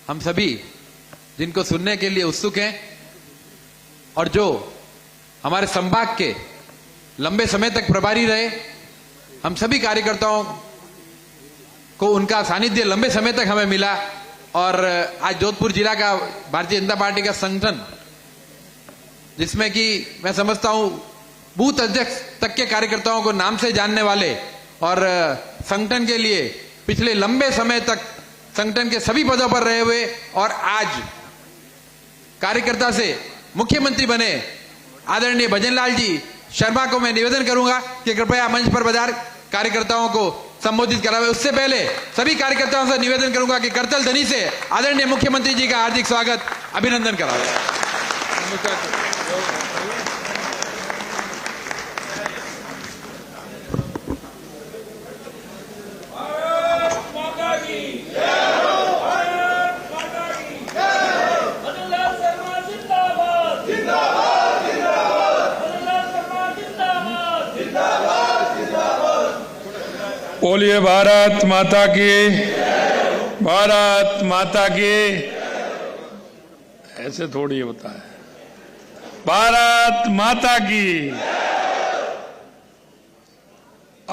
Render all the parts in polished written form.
हम सभी जिनको सुनने के लिए उत्सुक हैं और जो हमारे संभाग के लंबे समय तक प्रभारी रहे, हम सभी कार्यकर्ताओं को उनका सानिध्य लंबे समय तक हमें मिला और आज जोधपुर जिला का भारतीय जनता पार्टी का संगठन, जिसमें कि मैं समझता हूं बूथ अध्यक्ष तक के कार्यकर्ताओं को नाम से जानने वाले और संगठन के लिए पिछले लंबे समय तक संगठन के सभी पदों पर रहे हुए और आज कार्यकर्ता से मुख्यमंत्री बने आदरणीय भजनलाल जी शर्मा को मैं निवेदन करूंगा कि कृपया मंच पर पधार कार्यकर्ताओं को संबोधित करावे। उससे पहले सभी कार्यकर्ताओं से निवेदन करूंगा कि करतल ध्वनि से आदरणीय मुख्यमंत्री जी का हार्दिक स्वागत अभिनंदन करावे। बोलिए भारत माता की, भारत माता की। ऐसे थोड़ी होता है। भारत माता की।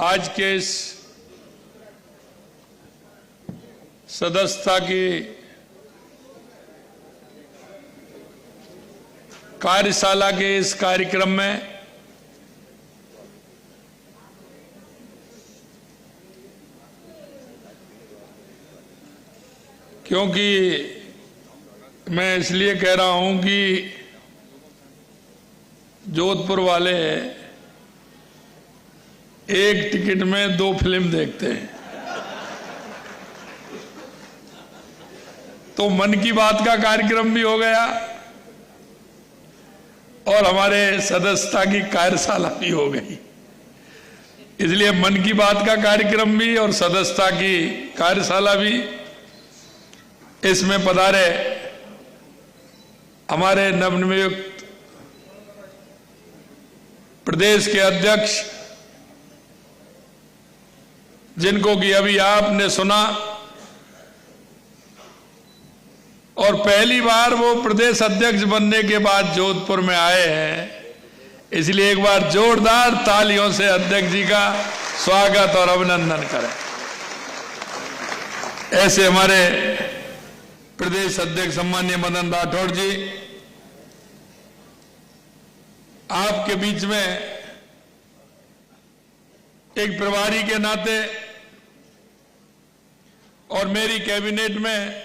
आज के इस सदस्यता की कार्यशाला के इस कार्यक्रम में क्योंकि मैं इसलिए कह रहा हूं कि जोधपुर वाले एक टिकट में 2 फिल्म देखते हैं, तो मन की बात का कार्यक्रम भी हो गया और हमारे सदस्यता की कार्यशाला भी हो गई। इसलिए मन की बात का कार्यक्रम भी और सदस्यता की कार्यशाला भी, इसमें पधारे हमारे नवनियुक्त प्रदेश के अध्यक्ष, जिनको कि अभी आपने सुना और पहली बार वो प्रदेश अध्यक्ष बनने के बाद जोधपुर में आए हैं, इसलिए एक बार जोरदार तालियों से अध्यक्ष जी का स्वागत और अभिनंदन करें। ऐसे हमारे प्रदेश अध्यक्ष सम्माननीय मदन राठौड़ जी, आपके बीच में एक प्रभारी के नाते और मेरी कैबिनेट में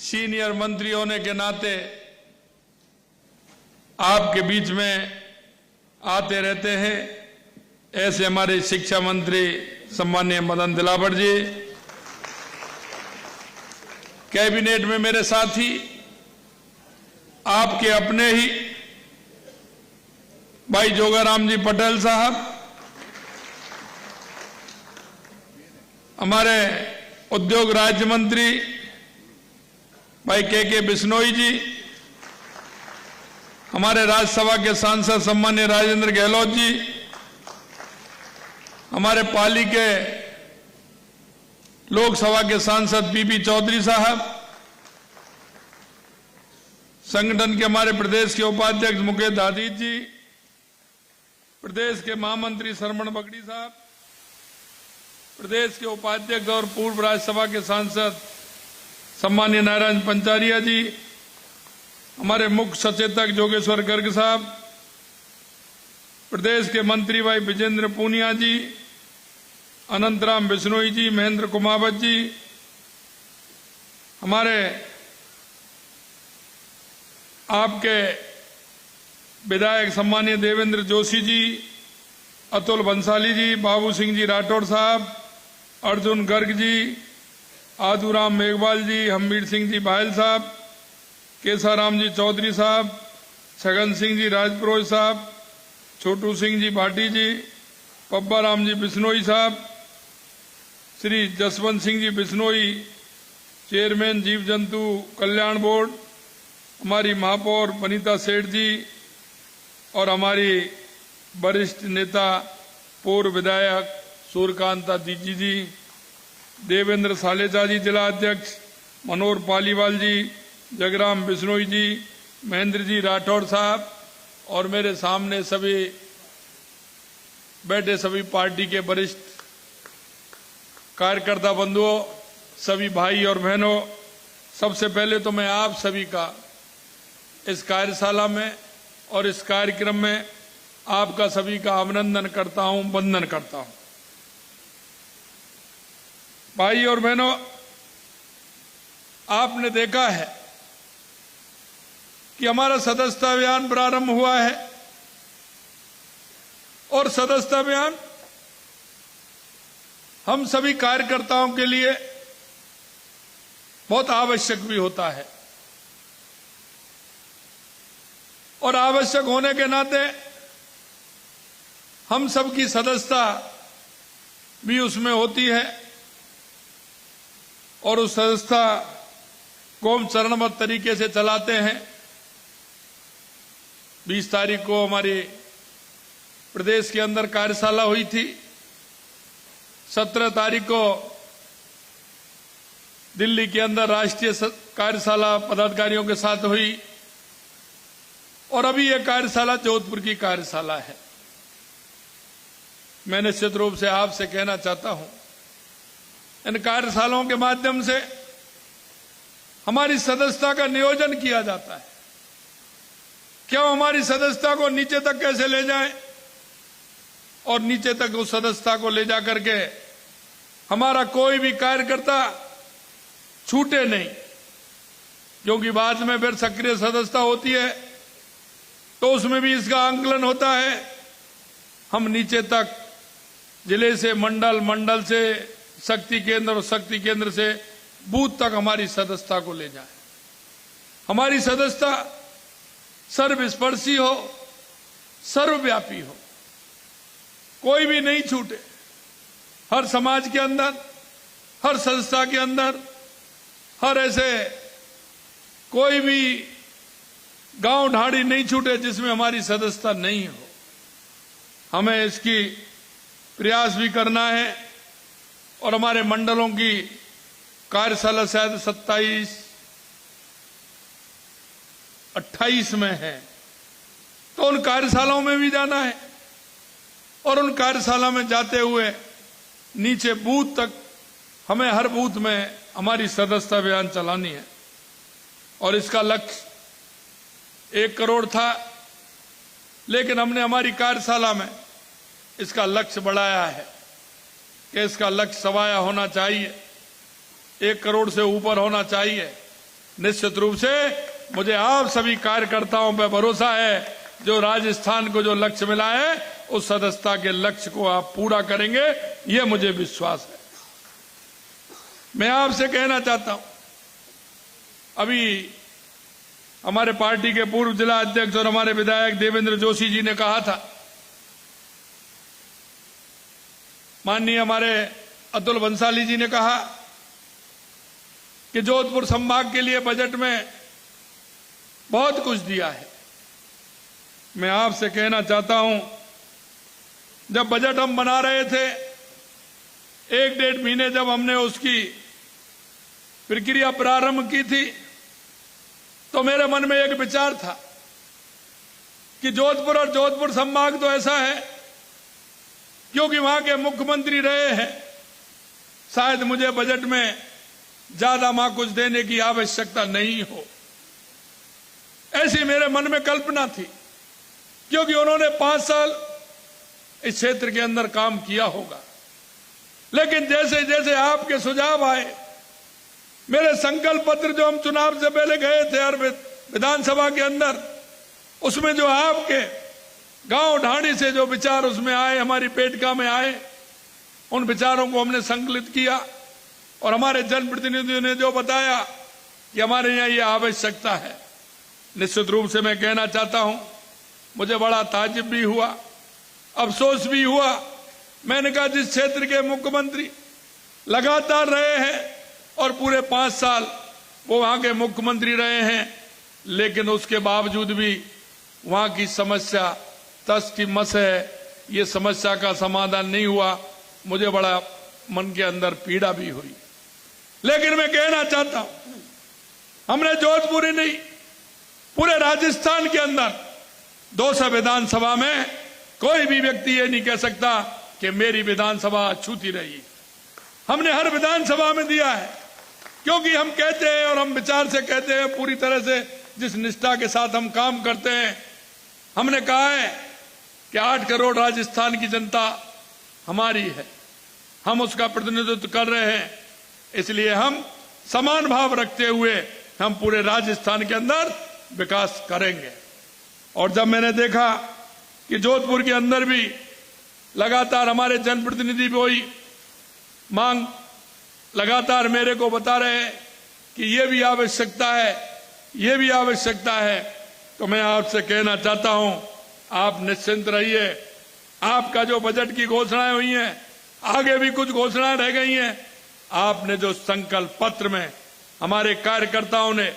सीनियर मंत्री होने के नाते आपके बीच में आते रहते हैं। ऐसे हमारे शिक्षा मंत्री सम्माननीय मदन दिलावर जी, कैबिनेट में मेरे साथी आपके अपने ही भाई जोगाराम जी पटेल साहब, हमारे उद्योग राज्य मंत्री भाई के बिश्नोई जी, हमारे राज्यसभा के सांसद सम्मान्य राजेंद्र गहलोत जी, हमारे पाली के लोकसभा के सांसद बीपी चौधरी साहब, संगठन के हमारे प्रदेश के उपाध्यक्ष मुकेश दादीज जी, प्रदेश के महामंत्री शरमण बगड़ी साहब, प्रदेश के उपाध्यक्ष और पूर्व राज्यसभा के सांसद सम्मान्य नारायण पंचारिया जी, हमारे मुख्य सचेतक जोगेश्वर गर्ग साहब, प्रदेश के मंत्री भाई विजेंद्र पूनिया जी, अनंतराम बिश्नोई जी, महेंद्र कुमावत जी, हमारे आपके विधायक सम्मानीय देवेंद्र जोशी जी, अतुल बंसाली जी, बाबू सिंह जी राठौड़ साहब, अर्जुन गर्ग जी, आदूराम मेघवाल जी, हमीर सिंह जी बाहल साहब, केसाराम जी चौधरी साहब, छगन सिंह जी राजपुरोहित साहब, छोटू सिंह जी भाटी जी, पब्बा राम जी बिश्नोई साहब, श्री जसवंत सिंह जी बिश्नोई, चेयरमैन जीव जंतु कल्याण बोर्ड, हमारी महापौर वनीता सेठ जी और हमारी वरिष्ठ नेता पूर्व विधायक सूर्यकांता दीजी जी, देवेंद्र सालेचा जी जिला अध्यक्ष, मनोहर पालीवाल जी, जगराम बिश्नोई जी, महेंद्र जी राठौड़ साहब और मेरे सामने सभी बैठे सभी पार्टी के वरिष्ठ कार्यकर्ता बंधुओं, सभी भाई और बहनों, सबसे पहले तो मैं आप सभी का इस कार्यशाला में और इस कार्यक्रम में आपका सभी का अभिनंदन करता हूं, वंदन करता हूं। भाई और बहनों, आपने देखा है कि हमारा सदस्यता अभियान प्रारंभ हुआ है और सदस्यता अभियान हम सभी कार्यकर्ताओं के लिए बहुत आवश्यक भी होता है और आवश्यक होने के नाते हम सबकी सदस्यता भी उसमें होती है और उस सदस्यता को हम चरणबद्ध तरीके से चलाते हैं। 20 तारीख को हमारी प्रदेश के अंदर कार्यशाला हुई थी। 17 तारीख को दिल्ली के अंदर राष्ट्रीय कार्यशाला पदाधिकारियों के साथ हुई और अभी यह कार्यशाला जोधपुर की कार्यशाला है। मैं निश्चित रूप से आपसे कहना चाहता हूं, इन कार्यशालाओं के माध्यम से हमारी सदस्यता का नियोजन किया जाता है। क्यों हमारी सदस्यता को नीचे तक कैसे ले जाएं और नीचे तक उस सदस्यता को ले जाकर के हमारा कोई भी कार्यकर्ता छूटे नहीं, क्योंकि बाद में फिर सक्रिय सदस्यता होती है तो उसमें भी इसका आंकलन होता है। हम नीचे तक जिले से मंडल, मंडल से शक्ति केंद्र और शक्ति केंद्र से बूथ तक हमारी सदस्यता को ले जाएं। हमारी सदस्यता सर्वस्पर्शी हो, सर्वव्यापी हो, कोई भी नहीं छूटे। हर समाज के अंदर, हर संस्था के अंदर, हर ऐसे कोई भी गांव ढाड़ी नहीं छूटे जिसमें हमारी सदस्यता नहीं हो। हमें इसकी प्रयास भी करना है और हमारे मंडलों की कार्यशाला शायद 27-28 में है, तो उन कार्यशालाओं में भी जाना है और उन कार्यशाला में जाते हुए नीचे बूथ तक हमें हर बूथ में हमारी सदस्यता अभियान चलानी है। और इसका लक्ष्य 1 करोड़ था, लेकिन हमने हमारी कार्यशाला में इसका लक्ष्य बढ़ाया है कि इसका लक्ष्य सवाया होना चाहिए, 1 करोड़ से ऊपर होना चाहिए। निश्चित रूप से मुझे आप सभी कार्यकर्ताओं पर भरोसा है, जो राजस्थान को जो लक्ष्य मिला है उस सदस्यता के लक्ष्य को आप पूरा करेंगे, यह मुझे विश्वास है। मैं आपसे कहना चाहता हूं, अभी हमारे पार्टी के पूर्व जिला अध्यक्ष और हमारे विधायक देवेंद्र जोशी जी ने कहा था, माननीय हमारे अतुल बंसाली जी ने कहा कि जोधपुर संभाग के लिए बजट में बहुत कुछ दिया है। मैं आपसे कहना चाहता हूं, जब बजट हम बना रहे थे, 1-1.5 महीने जब हमने उसकी प्रक्रिया प्रारंभ की थी, तो मेरे मन में एक विचार था कि जोधपुर और जोधपुर संभाग तो ऐसा है, क्योंकि वहां के मुख्यमंत्री रहे हैं, शायद मुझे बजट में ज्यादा वहां कुछ देने की आवश्यकता नहीं हो, ऐसी मेरे मन में कल्पना थी, क्योंकि उन्होंने 5 साल इस क्षेत्र के अंदर काम किया होगा। लेकिन जैसे जैसे आपके सुझाव आए, मेरे संकल्प पत्र जो हम चुनाव से पहले गए थे और विधानसभा के अंदर, उसमें जो आपके गांव ढाणी से जो विचार उसमें आए, हमारी पेटिका में आए, उन विचारों को हमने संकलित किया और हमारे जनप्रतिनिधियों ने जो बताया कि हमारे यहाँ ये आवश्यकता है। निश्चित रूप से मैं कहना चाहता हूं, मुझे बड़ा ताज्जुब भी हुआ, अफसोस भी हुआ। मैंने कहा, जिस क्षेत्र के मुख्यमंत्री लगातार रहे हैं और पूरे 5 साल वो वहां के मुख्यमंत्री रहे हैं, लेकिन उसके बावजूद भी वहां की समस्या तस की मस है, ये समस्या का समाधान नहीं हुआ। मुझे बड़ा मन के अंदर पीड़ा भी हुई। लेकिन मैं कहना चाहता हूं, हमने जोधपुर ही नहीं, पूरे राजस्थान के अंदर 200 विधानसभा में कोई भी व्यक्ति ये नहीं कह सकता कि मेरी विधानसभा अछूती रही। हमने हर विधानसभा में दिया है, क्योंकि हम कहते हैं और हम विचार से कहते हैं, पूरी तरह से जिस निष्ठा के साथ हम काम करते हैं। हमने कहा है कि 8 करोड़ राजस्थान की जनता हमारी है, हम उसका प्रतिनिधित्व कर रहे हैं, इसलिए हम समान भाव रखते हुए हम पूरे राजस्थान के अंदर विकास करेंगे। और जब मैंने देखा कि जोधपुर के अंदर भी लगातार हमारे जनप्रतिनिधि भी वही मांग लगातार मेरे को बता रहे हैं कि ये भी आवश्यकता है, ये भी आवश्यकता है, तो मैं आपसे कहना चाहता हूं, आप निश्चिंत रहिए। आपका जो बजट की घोषणाएं हुई हैं, आगे भी कुछ घोषणाएं रह गई हैं। आपने जो संकल्प पत्र में हमारे कार्यकर्ताओं ने,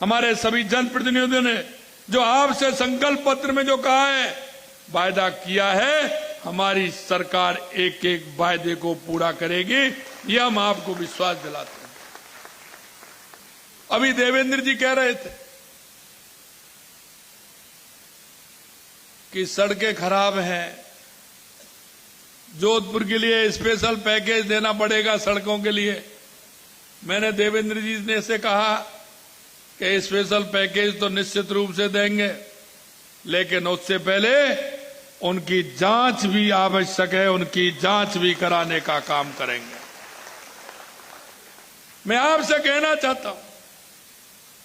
हमारे सभी जनप्रतिनिधियों ने जो आपसे संकल्प पत्र में जो कहा है, वायदा किया है, हमारी सरकार एक एक वायदे को पूरा करेगी, यह हम आपको विश्वास दिलाते हैं। अभी देवेंद्र जी कह रहे थे कि सड़कें खराब हैं, जोधपुर के लिए स्पेशल पैकेज देना पड़ेगा सड़कों के लिए। मैंने देवेंद्र जी ने से कहा कि स्पेशल पैकेज तो निश्चित रूप से देंगे, लेकिन उससे पहले उनकी जांच भी आवश्यक है, उनकी जांच भी कराने का काम करेंगे। मैं आपसे कहना चाहता हूं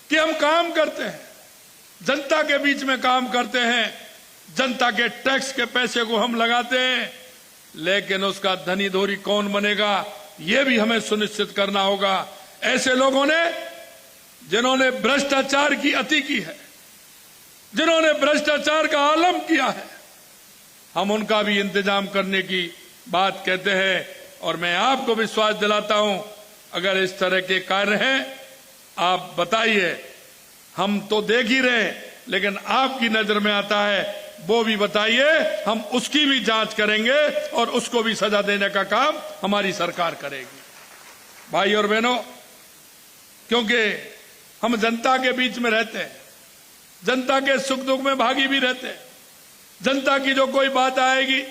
कि हम काम करते हैं, जनता के बीच में काम करते हैं, जनता के टैक्स के पैसे को हम लगाते हैं, लेकिन उसका धनी धोरी कौन बनेगा, यह भी हमें सुनिश्चित करना होगा। ऐसे लोगों ने जिन्होंने भ्रष्टाचार की अति की है, जिन्होंने भ्रष्टाचार का आलम किया है, हम उनका भी इंतजाम करने की बात कहते हैं। और मैं आपको विश्वास दिलाता हूं, अगर इस तरह के कार्य हैं, आप बताइए, हम तो देख ही रहे, लेकिन आपकी नजर में आता है वो भी बताइए, हम उसकी भी जांच करेंगे और उसको भी सजा देने का काम हमारी सरकार करेगी। भाई और बहनों, क्योंकि हम जनता के बीच में रहते हैं, जनता के सुख दुख में भागी भी रहते हैं, जनता की जो कोई बात आएगी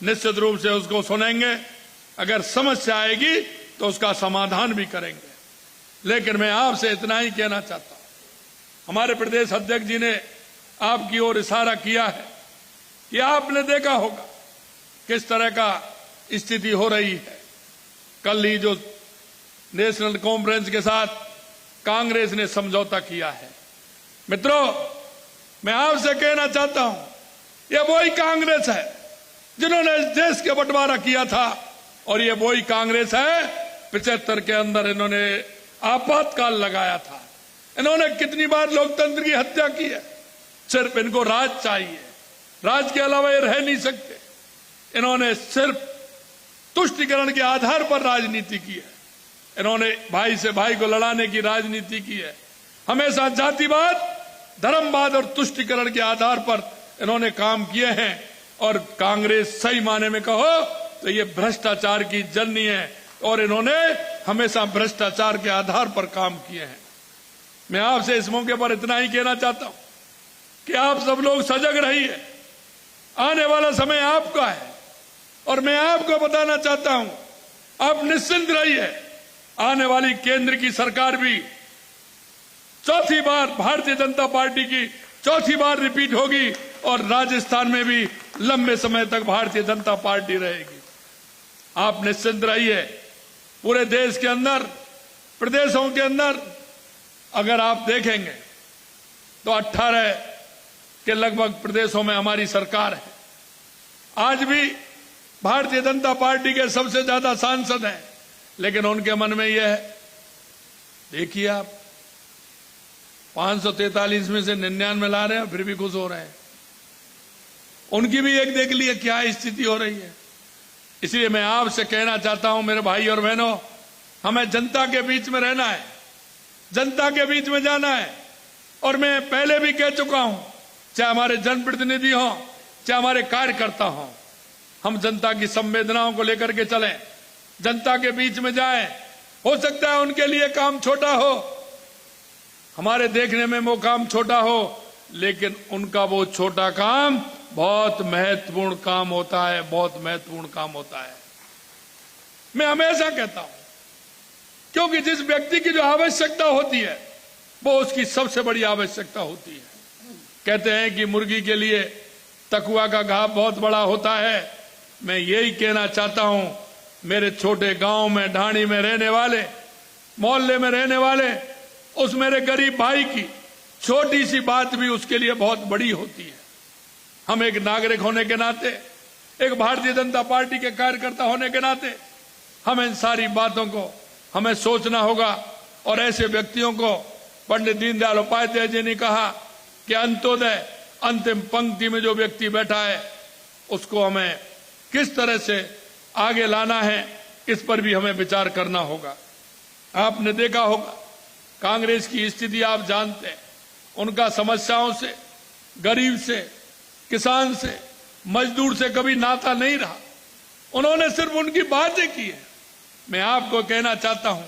निश्चित रूप से उसको सुनेंगे, अगर समस्या आएगी तो उसका समाधान भी करेंगे। लेकिन मैं आपसे इतना ही कहना चाहता हूं, हमारे प्रदेश अध्यक्ष जी ने आपकी ओर इशारा किया है कि आपने देखा होगा किस तरह का स्थिति हो रही है। कल ही जो नेशनल कॉन्फ्रेंस के साथ कांग्रेस ने समझौता किया है, मित्रों मैं आपसे कहना चाहता हूं, यह वही कांग्रेस है जिन्होंने इस देश के बंटवारा किया था, और यह वही कांग्रेस है 75 के अंदर इन्होंने आपातकाल लगाया था। इन्होंने कितनी बार लोकतंत्र की हत्या की है। सिर्फ इनको राज चाहिए, राज के अलावा ये रह नहीं सकते। इन्होंने सिर्फ तुष्टीकरण के आधार पर राजनीति की है, इन्होंने भाई से भाई को लड़ाने की राजनीति की है। हमेशा जातिवाद, धर्मवाद और तुष्टीकरण के आधार पर इन्होंने काम किए हैं। और कांग्रेस सही माने में कहो तो ये भ्रष्टाचार की जननी है, और इन्होंने हमेशा भ्रष्टाचार के आधार पर काम किए हैं। मैं आपसे इस मौके पर इतना ही कहना चाहता हूं कि आप सब लोग सजग रहिए, आने वाला समय आपका है। और मैं आपको बताना चाहता हूं, आप निश्चिंत रहिए, आने वाली केंद्र की सरकार भी चौथी बार भारतीय जनता पार्टी की चौथी बार रिपीट होगी, और राजस्थान में भी लंबे समय तक भारतीय जनता पार्टी रहेगी। आप निश्चिंत रहिए। पूरे देश के अंदर, प्रदेशों के अंदर अगर आप देखेंगे तो 18 के लगभग प्रदेशों में हमारी सरकार है। आज भी भारतीय जनता पार्टी के सबसे ज्यादा सांसद हैं, लेकिन उनके मन में यह है, देखिए आप 543 में से 99 ला रहे हैं, फिर भी खुश हो रहे हैं। उनकी भी एक देख लिए क्या स्थिति हो रही है। इसलिए मैं आपसे कहना चाहता हूं मेरे भाई और बहनों, हमें जनता के बीच में रहना है, जनता के बीच में जाना है। और मैं पहले भी कह चुका हूं, चाहे हमारे जनप्रतिनिधि हों, चाहे हमारे कार्यकर्ता हों, हम जनता की संवेदनाओं को लेकर के चलें। जनता के बीच में जाएं। हो सकता है उनके लिए काम छोटा हो, हमारे देखने में वो काम छोटा हो, लेकिन उनका वो छोटा काम बहुत महत्वपूर्ण काम होता है, बहुत महत्वपूर्ण काम होता है। मैं हमेशा कहता हूं, क्योंकि जिस व्यक्ति की जो आवश्यकता होती है वो उसकी सबसे बड़ी आवश्यकता होती है। कहते हैं कि मुर्गी के लिए तकुआ का घाव बहुत बड़ा होता है। मैं यही कहना चाहता हूं, मेरे छोटे गांव में, ढाणी में रहने वाले, मोहल्ले में रहने वाले उस मेरे गरीब भाई की छोटी सी बात भी उसके लिए बहुत बड़ी होती है। हम एक नागरिक होने के नाते, एक भारतीय जनता पार्टी के कार्यकर्ता होने के नाते हम इन सारी बातों को हमें सोचना होगा। और ऐसे व्यक्तियों को पंडित दीनदयाल उपाध्याय जी ने कहा कि अंत्योदय, अंतिम पंक्ति में जो व्यक्ति बैठा है उसको हमें किस तरह से आगे लाना है, इस पर भी हमें विचार करना होगा। आपने देखा होगा कांग्रेस की स्थिति आप जानते हैं, उनका समस्याओं से, गरीब से, किसान से, मजदूर से कभी नाता नहीं रहा। उन्होंने सिर्फ उनकी बातें की है। मैं आपको कहना चाहता हूं,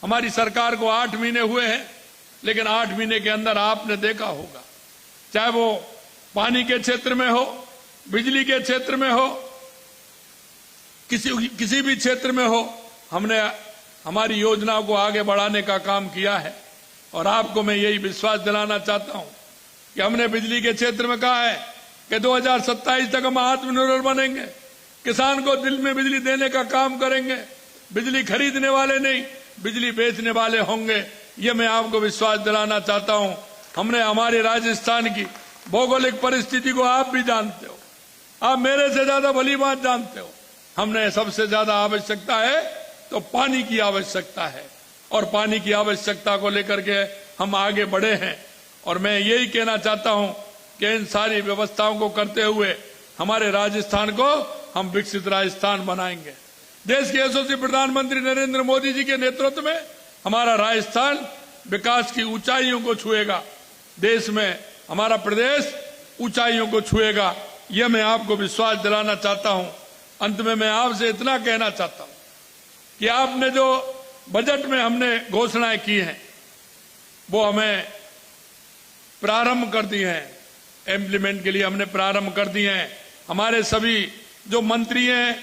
हमारी सरकार को 8 महीने हुए हैं, लेकिन 8 महीने के अंदर आपने देखा होगा, चाहे वो पानी के क्षेत्र में हो, बिजली के क्षेत्र में हो, किसी भी क्षेत्र में हो, हमने हमारी योजनाओं को आगे बढ़ाने का काम किया है। और आपको मैं यही विश्वास दिलाना चाहता हूं कि हमने बिजली के क्षेत्र में कहा है कि 2027 तक हम आत्मनिर्भर बनेंगे, किसान को दिल में बिजली देने का काम करेंगे, बिजली खरीदने वाले नहीं, बिजली बेचने वाले होंगे। ये मैं आपको विश्वास दिलाना चाहता हूं। हमने हमारे राजस्थान की भौगोलिक परिस्थिति को आप भी जानते हो, आप मेरे से ज्यादा भली बात जानते हो। हमने सबसे ज्यादा आवश्यकता है तो पानी की आवश्यकता है, और पानी की आवश्यकता को लेकर के हम आगे बढ़े हैं। और मैं यही कहना चाहता हूं कि इन सारी व्यवस्थाओं को करते हुए हमारे राजस्थान को हम विकसित राजस्थान बनाएंगे। देश के यशस्वी प्रधानमंत्री नरेंद्र मोदी जी के नेतृत्व में हमारा राजस्थान विकास की ऊंचाइयों को छुएगा, देश में हमारा प्रदेश ऊंचाइयों को छुएगा। यह मैं आपको विश्वास दिलाना चाहता हूं। अंत में मैं आपसे इतना कहना चाहता हूं कि आपने जो बजट में हमने घोषणाएं की हैं वो हमें प्रारंभ कर दी हैं, इम्प्लीमेंट के लिए हमने प्रारंभ कर दी हैं। हमारे सभी जो मंत्री हैं,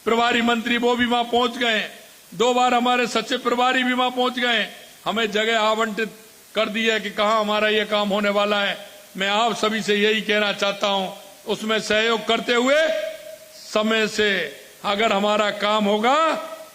प्रभारी मंत्री, वो भी वहां पहुंच गए। 2 बार हमारे सचिव प्रभारी भी वहां पहुंच गए। हमें जगह आवंटित कर दी है कि कहां हमारा ये काम होने वाला है। मैं आप सभी से यही कहना चाहता हूं, उसमें सहयोग करते हुए समय से अगर हमारा काम होगा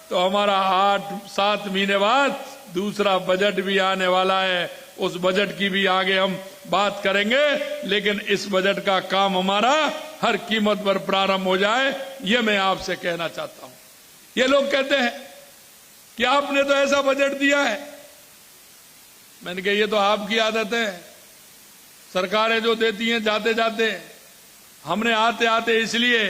तो हमारा 8-7 महीने बाद दूसरा बजट भी आने वाला है। उस बजट की भी आगे हम बात करेंगे, लेकिन इस बजट का काम हमारा हर कीमत पर प्रारंभ हो जाए, ये मैं आपसे कहना चाहता हूं। ये लोग कहते हैं कि आपने तो ऐसा बजट दिया है। मैंने कहा ये तो आपकी आदत है, सरकारें जो देती हैं जाते जाते, हमने आते आते इसलिए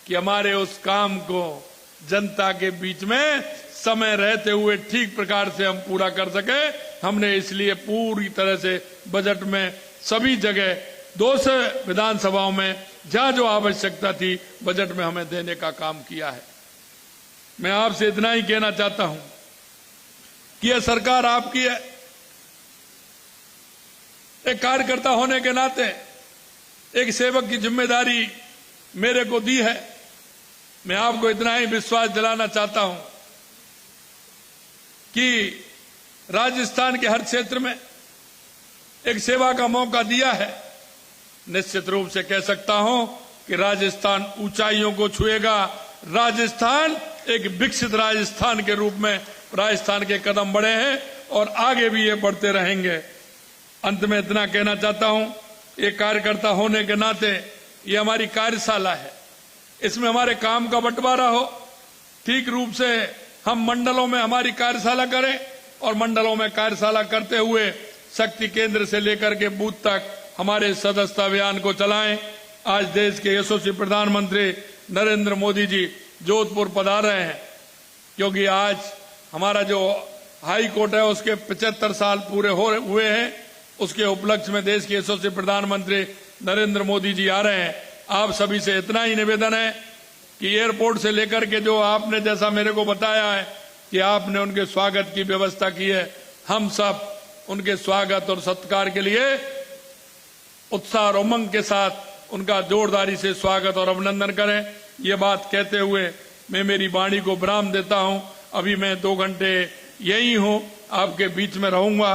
कि हमारे उस काम को जनता के बीच में समय रहते हुए ठीक प्रकार से हम पूरा कर सके, हमने इसलिए पूरी तरह से बजट में सभी जगह 200 विधानसभाओं में जहां जो आवश्यकता थी बजट में हमें देने का काम किया है। मैं आपसे इतना ही कहना चाहता हूं कि यह सरकार आपकी है। एक कार्यकर्ता होने के नाते एक सेवक की जिम्मेदारी मेरे को दी है। मैं आपको इतना ही विश्वास दिलाना चाहता हूं कि राजस्थान के हर क्षेत्र में एक सेवा का मौका दिया है। निश्चित रूप से कह सकता हूं कि राजस्थान ऊंचाइयों को छुएगा। राजस्थान एक विकसित राजस्थान के रूप में राजस्थान के कदम बढ़े हैं और आगे भी ये बढ़ते रहेंगे। अंत में इतना कहना चाहता हूं, एक कार्यकर्ता होने के नाते ये हमारी कार्यशाला है, इसमें हमारे काम का बंटवारा हो। ठीक रूप से हम मंडलों में हमारी कार्यशाला करें और मंडलों में कार्यशाला करते हुए शक्ति केंद्र से लेकर के बूथ तक हमारे सदस्यता अभियान को चलाएं। आज देश के यशस्वी प्रधानमंत्री नरेंद्र मोदी जी जोधपुर पधार रहे हैं, क्योंकि आज हमारा जो हाई कोर्ट है उसके 75 साल पूरे हुए हैं। उसके उपलक्ष्य में देश के यशस्वी प्रधानमंत्री नरेंद्र मोदी जी आ रहे हैं। आप सभी से इतना ही निवेदन है कि कि एयरपोर्ट से लेकर के जो आपने जैसा मेरे को बताया है कि आपने उनके स्वागत की व्यवस्था की है, हम सब उनके स्वागत और सत्कार के लिए उत्साह और उमंग के साथ उनका जोरदारी से स्वागत और अभिनंदन करें। ये बात कहते हुए मैं मेरी वाणी को विराम देता हूं। अभी मैं 2 घंटे यही हूं, आपके बीच में रहूंगा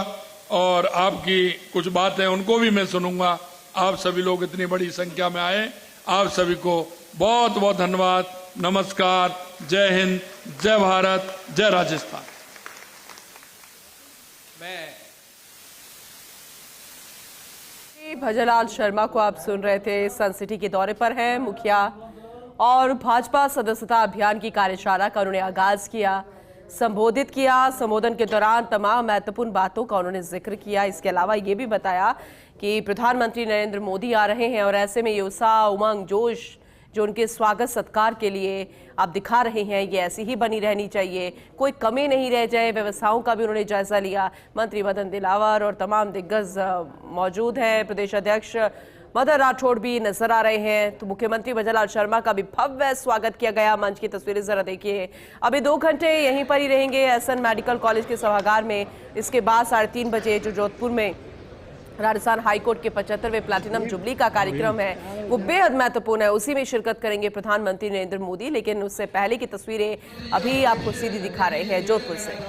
और आपकी कुछ बातें उनको भी मैं सुनूंगा। आप सभी लोग इतनी बड़ी संख्या में आए, आप सभी को बहुत बहुत धन्यवाद। नमस्कार, जय हिंद, जय भारत, जय राजस्थान। भजनलाल शर्मा को आप सुन रहे थे। सन सिटी के दौरे पर हैं मुखिया और भाजपा सदस्यता अभियान की कार्यशाला का उन्होंने आगाज किया, संबोधित किया। संबोधन के दौरान तमाम महत्वपूर्ण बातों का उन्होंने जिक्र किया। इसके अलावा ये भी बताया कि प्रधानमंत्री नरेंद्र मोदी आ रहे हैं और ऐसे में ये उत्साह, उमंग, जोश जो उनके स्वागत सत्कार के लिए आप दिखा रहे हैं, ये ऐसी ही बनी रहनी चाहिए, कोई कमी नहीं रह जाए। व्यवस्थाओं का भी उन्होंने जायजा लिया। मंत्री मदन दिलावर और तमाम दिग्गज मौजूद हैं। प्रदेश अध्यक्ष मदन राठौड़ भी नजर आ रहे हैं। तो मुख्यमंत्री भजनलाल शर्मा का भी भव्य स्वागत किया गया। मंच की तस्वीरें जरा देखिए। अभी 2 घंटे यहीं पर ही रहेंगे एसएन मेडिकल कॉलेज के सभागार में। इसके बाद 3:30 बजे जो जोधपुर में राजस्थान हाईकोर्ट के 75वें प्लैटिनम जुबली का कार्यक्रम है, वो बेहद महत्वपूर्ण है। उसी में शिरकत करेंगे प्रधानमंत्री नरेंद्र मोदी। लेकिन उससे पहले की तस्वीरें अभी आपको सीधी दिखा रहे हैं जोधपुर से।